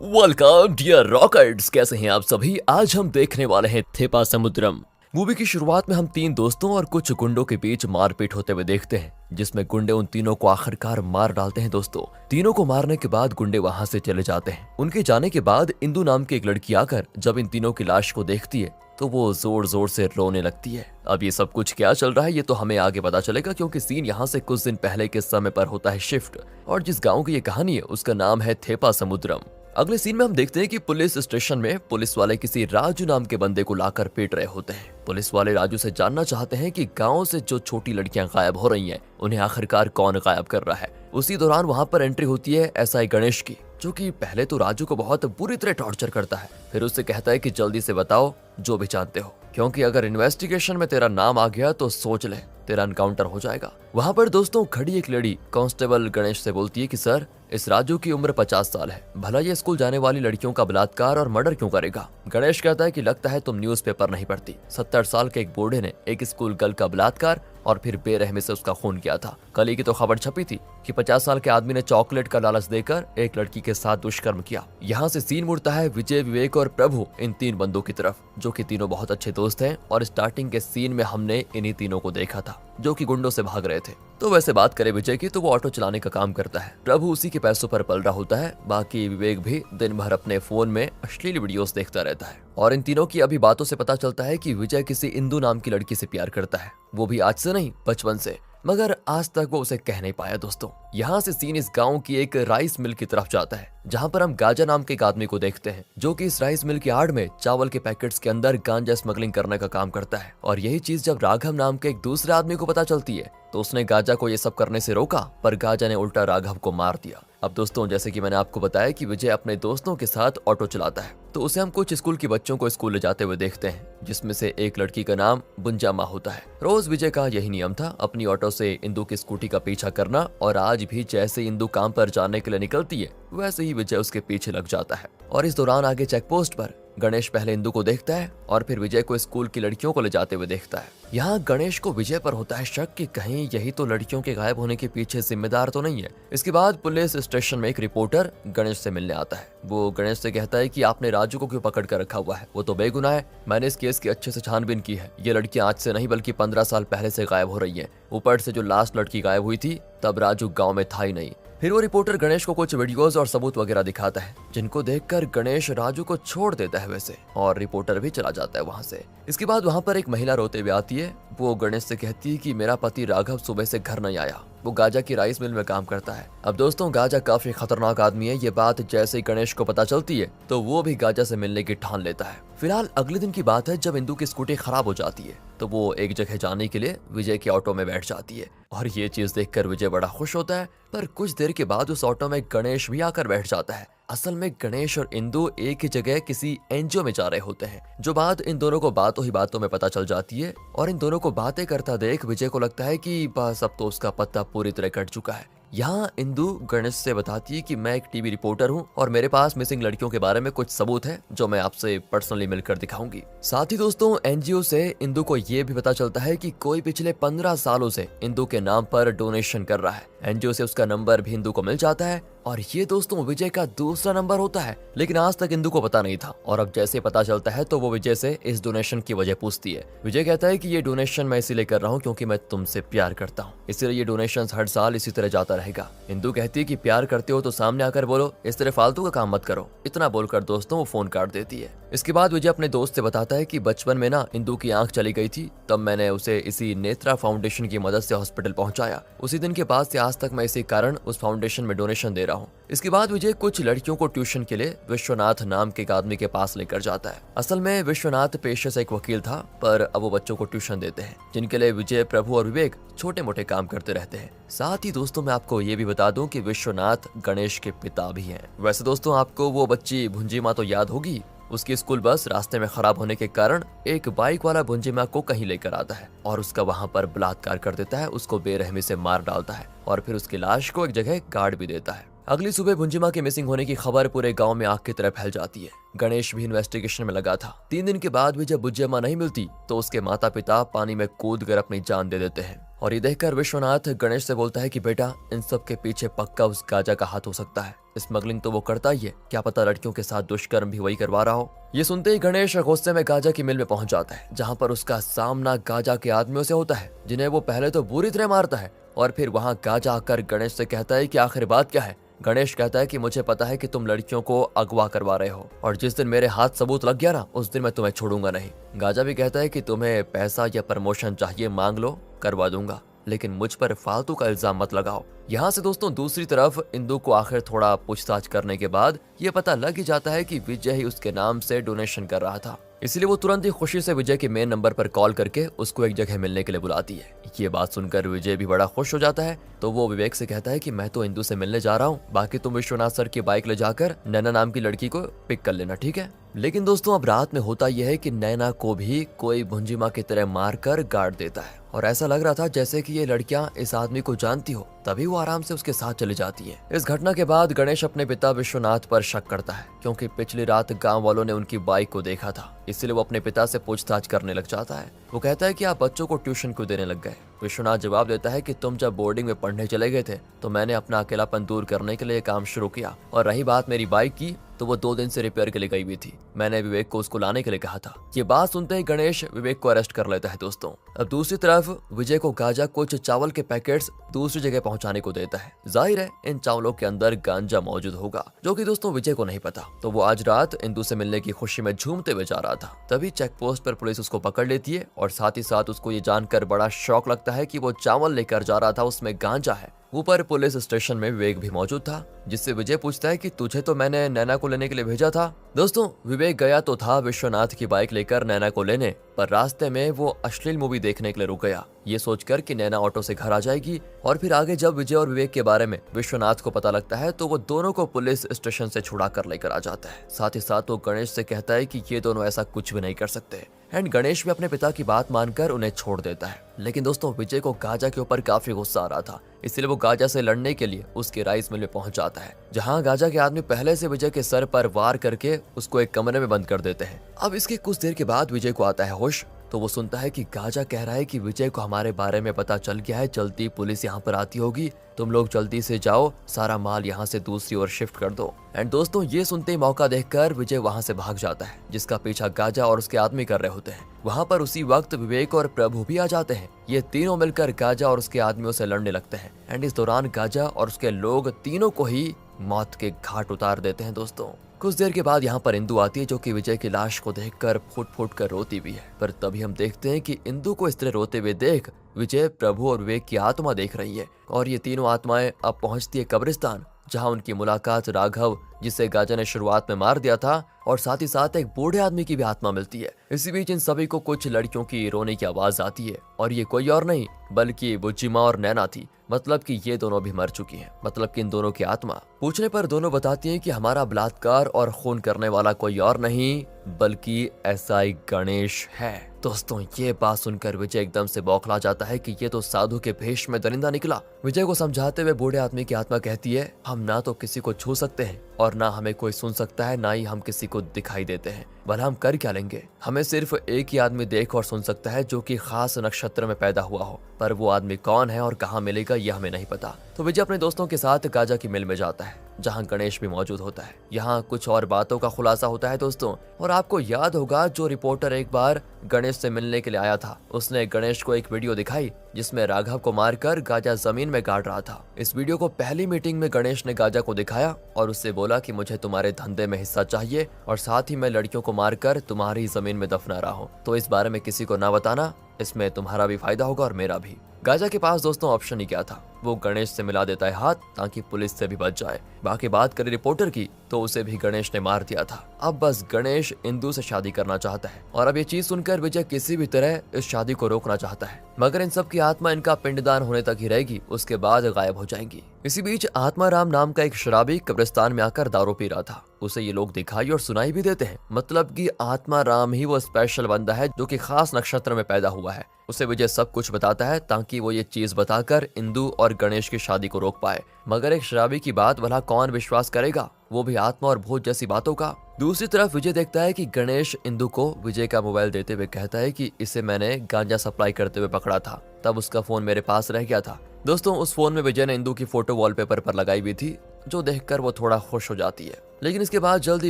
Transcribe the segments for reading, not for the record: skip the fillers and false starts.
Welcome dear rockets, कैसे हैं आप सभी। आज हम देखने वाले हैं थेपा समुद्रम। मूवी की शुरुआत में हम तीन दोस्तों और कुछ गुंडों के बीच मारपीट होते हुए देखते हैं, जिसमें गुंडे उन तीनों को आखिरकार मार डालते हैं। दोस्तों, तीनों को मारने के बाद गुंडे वहां से चले जाते हैं। उनके जाने के बाद इंदु नाम की एक लड़की आकर जब इन तीनों की लाश को देखती है तो वो जोर जोर से रोने लगती है। अब ये सब कुछ क्या चल रहा है ये तो हमें आगे पता चलेगा, क्योंकि सीन यहाँ से कुछ दिन पहले के समय पर होता है शिफ्ट, और जिस गाँव की ये कहानी है उसका नाम है थेपा समुद्रम। अगले सीन में हम देखते हैं कि पुलिस स्टेशन में पुलिस वाले किसी राजू नाम के बंदे को लाकर पीट रहे होते हैं। पुलिस वाले राजू से जानना चाहते हैं कि गांव से जो छोटी लड़कियां गायब हो रही हैं, उन्हें आखिरकार कौन गायब कर रहा है। उसी दौरान वहां पर एंट्री होती है एसआई गणेश की, जो कि पहले तो राजू को बहुत बुरी तरह टॉर्चर करता है। फिर उससे कहता है कि जल्दी से बताओ जो भी जानते हो, क्योंकि अगर इन्वेस्टिगेशन में तेरा नाम आ गया तो सोच ले तेरा एनकाउंटर हो जाएगा। वहां पर दोस्तों खड़ी एक लड़ी कांस्टेबल गणेश से बोलती है कि सर, इस राजू की उम्र 50 साल है, भला ये स्कूल जाने वाली लड़कियों का बलात्कार और मर्डर क्यों करेगा। गणेश कहता है कि लगता है तुम न्यूज़पेपर नहीं पढ़ती। 70 साल के एक बूढ़े ने एक स्कूल गर्ल का बलात्कार और फिर बेरहमी से उसका खून किया था। कल ही की तो खबर छपी थी कि 50 साल के आदमी ने चॉकलेट का लालच देकर एक लड़की के साथ दुष्कर्म किया। यहाँ से सीन मुड़ता है विजय, विवेक और प्रभु, इन तीन बंदों की तरफ, जो कि तीनों बहुत अच्छे दोस्त हैं। और स्टार्टिंग के सीन में हमने इन्हीं तीनों को देखा था जो कि गुंडों से भाग रहे थे। तो वैसे बात करें विजय की, तो वो ऑटो चलाने का काम करता है। प्रभु उसी के पैसों पर पल रहा होता है। बाकी विवेक भी दिन भर अपने फोन में अश्लील वीडियोस देखता रहता है। और इन तीनों की अभी बातों से पता चलता है कि विजय किसी इंदु नाम की लड़की से प्यार करता है, वो भी आज से नहीं, बचपन से, मगर आज तक वो उसे कह नहीं पाया। दोस्तों, यहाँ से सीन इस गांव की एक राइस मिल की तरफ जाता है, जहाँ पर हम गाजा नाम के एक आदमी को देखते हैं, जो कि इस राइस मिल की आड़ में चावल के पैकेट्स के अंदर गांजा स्मगलिंग करने का काम करता है। और यही चीज जब राघव नाम के एक दूसरे आदमी को पता चलती है तो उसने गाजा को ये सब करने से रोका, पर गाजा ने उल्टा राघव को मार दिया। अब दोस्तों, जैसे कि मैंने आपको बताया कि विजय अपने दोस्तों के साथ ऑटो चलाता है, तो उसे हम कुछ स्कूल की बच्चों को स्कूल ले जाते हुए देखते हैं, जिसमें से एक लड़की का नाम बुंजामा होता है। रोज विजय का यही नियम था, अपनी ऑटो से इंदु की स्कूटी का पीछा करना, और आज भी जैसे इंदु काम पर जाने के लिए निकलती है वैसे ही विजय उसके पीछे लग जाता है। और इस दौरान आगे चेक पोस्ट पर गणेश पहले इंदु को देखता है और फिर विजय को स्कूल की लड़कियों को ले जाते हुए देखता है। यहाँ गणेश को विजय पर होता है शक कि कहीं यही तो लड़कियों के गायब होने के पीछे जिम्मेदार तो नहीं है। इसके बाद पुलिस स्टेशन में एक रिपोर्टर गणेश से मिलने आता है। वो गणेश से कहता है कि आपने राजू को क्यों पकड़ कर रखा हुआ है, वो तो बेगुनाह है। मैंने इस केस की अच्छे से छानबीन की है। ये लड़कियां आज से नहीं बल्कि 15 साल पहले से गायब हो रही है। ऊपर से जो लास्ट लड़की गायब हुई थी तब राजू गाँव में था ही नहीं। फिर वो रिपोर्टर गणेश को कुछ वीडियोस और सबूत वगैरह दिखाता है, जिनको देखकर गणेश राजू को छोड़ देता है वैसे, और रिपोर्टर भी चला जाता है वहां से। इसके बाद वहां पर एक महिला रोते हुए आती है। वो गणेश से कहती है कि मेरा पति राघव सुबह से घर नहीं आया, वो गाजा की राइस मिल में काम करता है। अब दोस्तों, गाजा काफी खतरनाक आदमी है। ये बात जैसे ही गणेश को पता चलती है तो वो भी गाजा से मिलने की ठान लेता है। फिलहाल अगले दिन की बात है, जब इंदु की स्कूटी खराब हो जाती है तो वो एक जगह जाने के लिए विजय के ऑटो में बैठ जाती है, और ये चीज देखकर विजय बड़ा खुश होता है। पर कुछ देर के बाद उस ऑटो में गणेश भी आकर बैठ जाता है। असल में गणेश और इंदु एक ही जगह किसी एनजीओ में जा रहे होते हैं, जो बात इन दोनों को बातों ही बातों में पता चल जाती है। और इन दोनों को बातें करता देख विजय को लगता है कि बस अब तो उसका पत्ता पूरी तरह कट चुका है। यहाँ इंदु गणेश से बताती है कि मैं एक टीवी रिपोर्टर हूँ और मेरे पास मिसिंग लड़कियों के बारे में कुछ सबूत है जो मैं आपसे पर्सनली मिलकर दिखाऊंगी। साथ ही दोस्तों, एनजीओ से इंदु को ये भी पता चलता है कि कोई पिछले 15 सालों से इंदु के नाम पर डोनेशन कर रहा है। एनजीओ से उसका नंबर भी इंदु को मिल जाता है, और ये दोस्तों विजय का दूसरा नंबर होता है, लेकिन आज तक इंदु को पता नहीं था। और अब जैसे पता चलता है तो वो विजय से इस डोनेशन की वजह पूछती है। विजय कहता है कि ये डोनेशन मैं इसीलिए कर रहा हूँ क्योंकि मैं तुमसे प्यार करता हूँ, इसलिए ये डोनेशन हर साल इसी तरह जाता रहेगा। इंदु कहती है कि प्यार करते हो तो सामने आकर बोलो, इस तरह फालतू का काम मत करो। इतना बोलकर दोस्तों वो फोन काट देती है। इसके बाद विजय अपने दोस्त से बताता है कि बचपन में ना इंदु की आंख चली गई थी, तब मैंने उसे इसी नेत्रा फाउंडेशन की मदद से हॉस्पिटल पहुंचाया। उसी दिन के बाद से आज तक मैं इसी कारण उस फाउंडेशन में डोनेशन दे रहा हूँ। इसके बाद विजय कुछ लड़कियों को ट्यूशन के लिए विश्वनाथ नाम के एक आदमी के पास लेकर जाता है। असल में विश्वनाथ पेशे से एक वकील था, पर अब वो बच्चों को ट्यूशन देते हैं, जिनके लिए विजय, प्रभु और विवेक छोटे मोटे काम करते रहते हैं। साथ ही दोस्तों, मैं आपको ये भी बता दूं कि विश्वनाथ गणेश के पिता भी हैं। वैसे दोस्तों, आपको वो बच्ची भुंजीमा तो याद होगी। उसकी स्कूल बस रास्ते में खराब होने के कारण एक बाइक वाला भुंजीमा को कहीं लेकर आता है और उसका वहां पर बलात्कार कर देता है, उसको बेरहमी से मार डालता है और फिर उसकी लाश को एक जगह गाड़ भी देता है। अगली सुबह भुंजिमा के मिसिंग होने की खबर पूरे गांव में आग की तरह फैल जाती है। गणेश भी इन्वेस्टिगेशन में लगा था। 3 दिन के बाद भी जब भुंजिमा नहीं मिलती तो उसके माता पिता पानी में कूद कर अपनी जान दे देते हैं। और ये देखकर विश्वनाथ गणेश से बोलता है कि बेटा, इन सब के पीछे पक्का उस गाजा का हाथ हो सकता है। स्मगलिंग तो वो करता ही है, क्या पता लड़कियों के साथ दुष्कर्म भी वही करवा रहा हो। ये सुनते ही गणेश गुस्से में गाजा की मिल में पहुंच जाता है, जहां पर उसका सामना गाजा के आदमियों से होता है, जिन्हें वो पहले तो बुरी तरह मारता है और फिर वहां गाजा आकर गणेश से कहता है कि आखिर बात क्या है। गणेश कहता है कि मुझे पता है कि तुम लड़कियों को अगवा करवा रहे हो और जिस दिन मेरे हाथ सबूत लग गया ना, उस दिन मैं तुम्हें छोड़ूंगा नहीं। गाजा भी कहता है कि तुम्हें पैसा या प्रमोशन चाहिए, मांग लो, करवा दूंगा, लेकिन मुझ पर फालतू का इल्जाम मत लगाओ। यहाँ से दोस्तों दूसरी तरफ इंदु को आखिर थोड़ा पूछताछ करने के बाद ये पता लग ही जाता है कि विजय ही उसके नाम से डोनेशन कर रहा था, इसलिए वो तुरंत ही खुशी से विजय के मेन नंबर पर कॉल करके उसको एक जगह मिलने के लिए बुलाती है। ये बात सुनकर विजय भी बड़ा खुश हो जाता है, तो वो विवेक से कहता है कि मैं तो इंदु से मिलने जा रहा हूँ, बाकी तुम विश्वनाथ सर की बाइक ले जाकर नैना नाम की लड़की को पिक कर लेना, ठीक है। लेकिन दोस्तों अब रात में होता यह है कि नैना को भी कोई भुंजी माँ की तरह मार कर गाड़ देता है और ऐसा लग रहा था जैसे कि ये लड़कियां इस आदमी को जानती हो, तभी वो आराम से उसके साथ चली जाती है। इस घटना के बाद गणेश अपने पिता विश्वनाथ पर शक करता है, क्योंकि पिछली रात गांव वालों ने उनकी बाइक को देखा था, इसलिए वो अपने पिता से पूछताछ करने लग जाता है। वो कहता है कि आप बच्चों को ट्यूशन क्यों देने लग गए। विश्वनाथ जवाब देता है कि तुम जब बोर्डिंग में पढ़ने चले गए थे तो मैंने अपना अकेलापन दूर करने के लिए काम शुरू किया, और रही बात मेरी बाइक की, तो वो 2 दिन से रिपेयर के लिए गई हुई थी, मैंने विवेक को उसको लाने के लिए कहा था। ये बात सुनते ही गणेश विवेक को अरेस्ट कर लेता है दोस्तों। अब दूसरी तरफ विजय को गांजा कुछ चावल के पैकेट्स दूसरी जगह पहुंचाने को देता है। जाहिर है इन चावलों के अंदर गांजा मौजूद होगा, जो कि दोस्तों विजय को नहीं पता। तो वो आज रात इंदु से मिलने की खुशी में झूमते हुए जा रहा था, तभी चेक पोस्ट पर पुलिस उसको पकड़ लेती है और साथ ही साथ उसको ये जानकर बड़ा शौक लगता है कि वो चावल लेकर जा रहा था उसमें गांजा है। ऊपर पुलिस स्टेशन में विवेक भी मौजूद था, जिससे विजय पूछता है कि तुझे तो मैंने नैना को लेने के लिए भेजा था। दोस्तों विवेक गया तो था विश्वनाथ की बाइक लेकर नैना को लेने, पर रास्ते में वो अश्लील मूवी देखने के लिए रुक गया, ये सोचकर कि नैना ऑटो से घर आ जाएगी। और फिर आगे जब विजय और विवेक के बारे में विश्वनाथ को पता लगता है तो वो दोनों को पुलिस स्टेशन से छुड़ा कर लेकर आ जाता है। साथ ही साथ वो गणेश से कहता है कि ये दोनों ऐसा कुछ भी नहीं कर सकते, एंड गणेश भी अपने पिता की बात मानकर उन्हें छोड़ देता है। लेकिन दोस्तों विजय को गाजा के ऊपर काफी गुस्सा आ रहा था, इसलिए वो गाजा से लड़ने के लिए उसके राइस मिल में पहुंच जाता है, जहां गाजा के आदमी पहले से विजय के सर पर वार करके उसको एक कमरे में बंद कर देते हैं। अब इसके कुछ देर के बाद विजय को आता है होश, तो वो सुनता है कि गाजा कह रहा है कि विजय को हमारे बारे में पता चल गया है, जल्दी पुलिस यहाँ पर आती होगी, तुम लोग जल्दी से जाओ, सारा माल यहाँ से दूसरी ओर शिफ्ट कर दो। एंड दोस्तों ये सुनते ही मौका देखकर विजय वहाँ से भाग जाता है, जिसका पीछा गाजा और उसके आदमी कर रहे होते हैं। वहाँ पर उसी वक्त विवेक और प्रभु भी आ जाते हैं। ये तीनों मिलकर गाजा और उसके आदमियों से लड़ने लगते हैं, एंड इस दौरान गाजा और उसके लोग तीनों को ही मौत के घाट उतार देते हैं। दोस्तों कुछ देर के बाद यहाँ पर इंदु आती है, जो कि विजय की लाश को देखकर फूट फूट कर रोती भी है। पर तभी हम देखते हैं कि इंदु को इस तरह रोते हुए देख विजय, प्रभु और विवेक की आत्मा देख रही है, और ये तीनों आत्माएं अब पहुंचती है कब्रिस्तान, जहां उनकी मुलाकात राघव, जिसे गाजा ने शुरुआत में मार दिया था, और साथ ही साथ एक बूढ़े आदमी की भी आत्मा मिलती है। इसी बीच इन सभी को कुछ लड़कियों की रोने की आवाज आती है, और ये कोई और नहीं बल्कि बुज्जिमा और नैना थी। मतलब कि ये दोनों भी मर चुकी हैं, मतलब कि इन दोनों की आत्मा। पूछने पर दोनों बताती हैं कि हमारा बलात्कार और खून करने वाला कोई और नहीं बल्कि एसआई गणेश है। दोस्तों ये बात सुनकर विजय एकदम से बौखला जाता है कि ये तो साधु के भेष में दरिंदा निकला। विजय को समझाते हुए बूढ़े आदमी की आत्मा कहती है, हम ना तो किसी को छू सकते हैं और ना हमें कोई सुन सकता है, ना ही हम किसी को दिखाई देते हैं, भला हम कर क्या लेंगे। हमें सिर्फ एक ही आदमी देख और सुन सकता है, जो कि खास नक्षत्र में पैदा हुआ हो, पर वो आदमी कौन है और कहाँ मिलेगा यह हमें नहीं पता। तो विजय अपने दोस्तों के साथ गाजा की मिल में जाता है, जहां गणेश भी मौजूद होता है। यहाँ कुछ और बातों का खुलासा होता है दोस्तों, और आपको याद होगा जो रिपोर्टर एक बार गणेश से मिलने के लिए आया था, उसने गणेश को एक वीडियो दिखाई जिसमें राघव को मारकर गाजा जमीन में गाड़ रहा था। इस वीडियो को पहली मीटिंग में गणेश ने गाजा को दिखाया और उससे बोला कि मुझे तुम्हारे धंधे में हिस्सा चाहिए, और साथ ही मैं लड़कियों को मारकर तुम्हारी जमीन में दफना रहा हूँ, तो इस बारे में किसी को ना बताना, इसमें तुम्हारा भी फायदा होगा और मेरा भी। गाजा के पास दोस्तों ऑप्शन ही क्या था, वो गणेश से मिला देता है हाथ, ताकि पुलिस से भी बच जाए। बाकी बात करें रिपोर्टर की, तो उसे भी गणेश ने मार दिया था। अब बस गणेश इंदु से शादी करना चाहता है, और अब ये चीज सुनकर विजय किसी भी तरह इस शादी को रोकना चाहता है, मगर इन सब की आत्मा इनका पिंडदान होने तक ही रहेगी, उसके बाद गायब हो जाएंगी। इसी बीच आत्माराम नाम का एक शराबी कब्रिस्तान में आकर दारू पी रहा था। उसे ये लोग दिखाई और सुनाई भी देते हैं, मतलब कि आत्माराम ही वो स्पेशल बंदा है जो कि खास नक्षत्र में पैदा हुआ है। उसे विजय सब कुछ बताता है ताकि वो ये चीज बताकर इंदु और गणेश की शादी को रोक पाए, मगर एक शराबी की बात भला कौन विश्वास करेगा, वो भी आत्मा और भूत जैसी बातों का। दूसरी तरफ विजय देखता है कि गणेश इंदु को विजय का मोबाइल देते हुए कहता है कि इसे मैंने गांजा सप्लाई करते हुए पकड़ा था, तब उसका फोन मेरे पास रह गया था। दोस्तों उस फोन में विजय ने इंदु की फोटो वॉलपेपर पर लगाई हुई थी, जो देखकर वो थोड़ा खुश हो जाती है। लेकिन इसके बाद जल्दी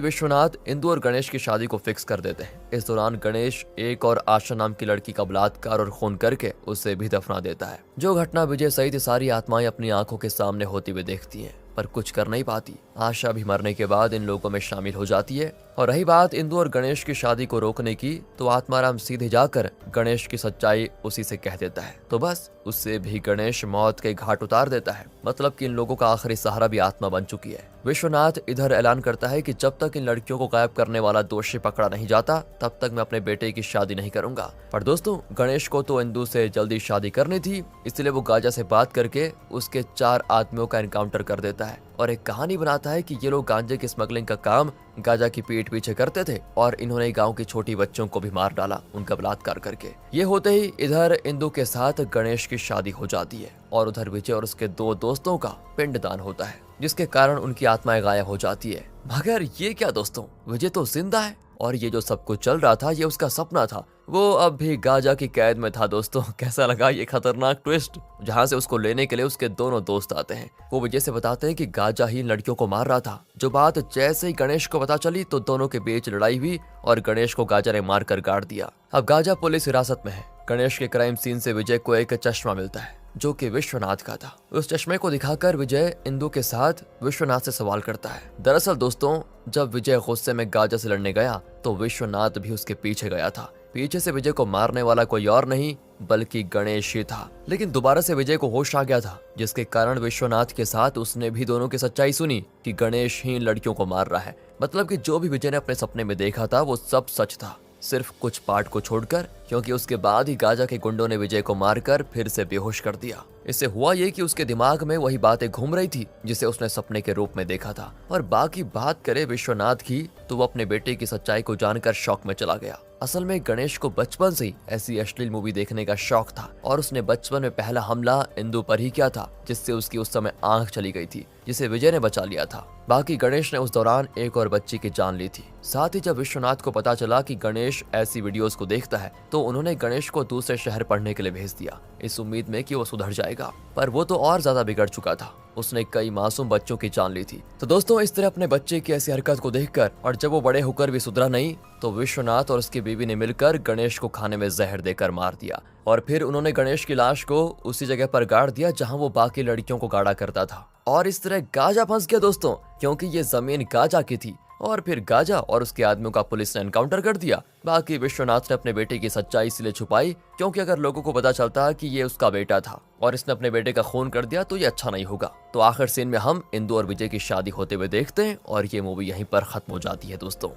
विश्वनाथ इंदु और गणेश की शादी को फिक्स कर देते हैं। इस दौरान गणेश एक और आशा नाम की लड़की का बलात्कार और खून करके उसे भी दफना देता है। जो घटना विजय सहित सारी आत्माएं अपनी आंखों के सामने होती हुई देखती हैं, पर कुछ कर नहीं पाती। आशा भी मरने के बाद इन लोगों में शामिल हो जाती है। और रही बात इंदु और गणेश की शादी को रोकने की, तो आत्माराम सीधे जाकर गणेश की सच्चाई उसी से कह देता है। तो बस उससे भी गणेश मौत के घाट उतार देता है। मतलब कि इन लोगों का आखिरी सहारा भी आत्मा बन चुकी है। विश्वनाथ इधर ऐलान करता है कि जब तक इन लड़कियों को गायब करने वाला दोषी पकड़ा नहीं जाता, तब तक मैं अपने बेटे की शादी नहीं करूंगा। पर दोस्तों, गणेश को तो इंदु से जल्दी शादी करनी थी, इसलिए वो गाजा से बात करके उसके 4 आदमियों का एनकाउंटर कर देता है और एक कहानी बनाता है कि ये लोग गांजे की स्मगलिंग का काम गाजा की पीठ पीछे करते थे और इन्होंने गांव की छोटी बच्चों को भी मार डाला उनका बलात्कार करके। ये होते ही इधर इंदु के साथ गणेश की शादी हो जाती है और उधर विजय और उसके 2 दोस्तों का पिंडदान होता है, जिसके कारण उनकी आत्माएं गायब हो जाती है। मगर ये क्या दोस्तों, विजय तो जिंदा है और ये जो सब कुछ चल रहा था ये उसका सपना था। वो अब भी गाजा की कैद में था। दोस्तों, कैसा लगा ये खतरनाक ट्विस्ट, जहाँ से उसको लेने के लिए उसके दोनों दोस्त आते हैं। वो विजय से बताते हैं कि गाजा ही लड़कियों को मार रहा था। जो बात जैसे ही गणेश को पता चली तो दोनों के बीच लड़ाई हुई और गणेश को गाजा ने मार कर गाड़ दिया। अब गाजा पुलिस हिरासत में है। गणेश के क्राइम सीन से विजय को एक चश्मा मिलता है जो कि विश्वनाथ का था। उस चश्मे को दिखाकर विजय इंदु के साथ विश्वनाथ से सवाल करता है। दरअसल दोस्तों, जब विजय गुस्से में गाजा से लड़ने गया तो विश्वनाथ भी उसके पीछे गया था। पीछे से विजय को मारने वाला कोई और नहीं बल्कि गणेश ही था। लेकिन दोबारा से विजय को होश आ गया था, जिसके कारण विश्वनाथ के साथ उसने भी दोनों की सच्चाई सुनी कि गणेश ही इन लड़कियों को मार रहा है। मतलब कि जो भी विजय ने अपने सपने में देखा था वो सब सच था, सिर्फ कुछ पार्ट को छोड़कर, क्योंकि उसके बाद ही गाजा के गुंडों ने विजय को मारकर फिर से बेहोश कर दिया। इससे हुआ ये कि उसके दिमाग में वही बातें घूम रही थी जिसे उसने सपने के रूप में देखा था। और बाकी बात करे विश्वनाथ की, तो वो अपने बेटे की सच्चाई को जानकर शॉक में चला गया। असल में गणेश को बचपन से ही ऐसी अश्लील मूवी देखने का शौक था और उसने बचपन में पहला हमला इंदु पर ही किया था, जिससे उसकी उस समय आंख चली गई थी, जिसे विजय ने बचा लिया था। बाकी गणेश ने उस दौरान एक और बच्ची की जान ली थी। साथ ही जब विश्वनाथ को पता चला कि गणेश ऐसी वीडियोस को देखता है, तो उन्होंने गणेश को दूसरे शहर पढ़ने के लिए भेज दिया, इस उम्मीद में कि वो सुधर जाएगा। पर वो तो और ज्यादा बिगड़ चुका था। उसने कई मासूम बच्चों की जान ली थी। तो दोस्तों, इस तरह अपने बच्चे की ऐसी हरकत को देखकर और जब वो बड़े होकर भी सुधरा नहीं, तो विश्वनाथ और उसकी बीवी ने मिलकर गणेश को खाने में जहर देकर मार दिया और फिर उन्होंने गणेश की लाश को उसी जगह पर गाड़ दिया जहां वो बाकी लड़कियों को गाड़ा करता था। और इस तरह गाजा फंस गया दोस्तों, क्योंकि ये जमीन गाजा की थी। और फिर गाजा और उसके आदमियों का पुलिस ने एनकाउंटर कर दिया। बाकी विश्वनाथ ने अपने बेटे की सच्चाई इसलिए छुपाई क्योंकि अगर लोगों को पता चलता कि ये उसका बेटा था और इसने अपने बेटे का खून कर दिया तो ये अच्छा नहीं होगा। तो आखिर सीन में हम इंदु और विजय की शादी होते हुए देखते हैं और ये मूवी यहीं पर खत्म हो जाती है दोस्तों।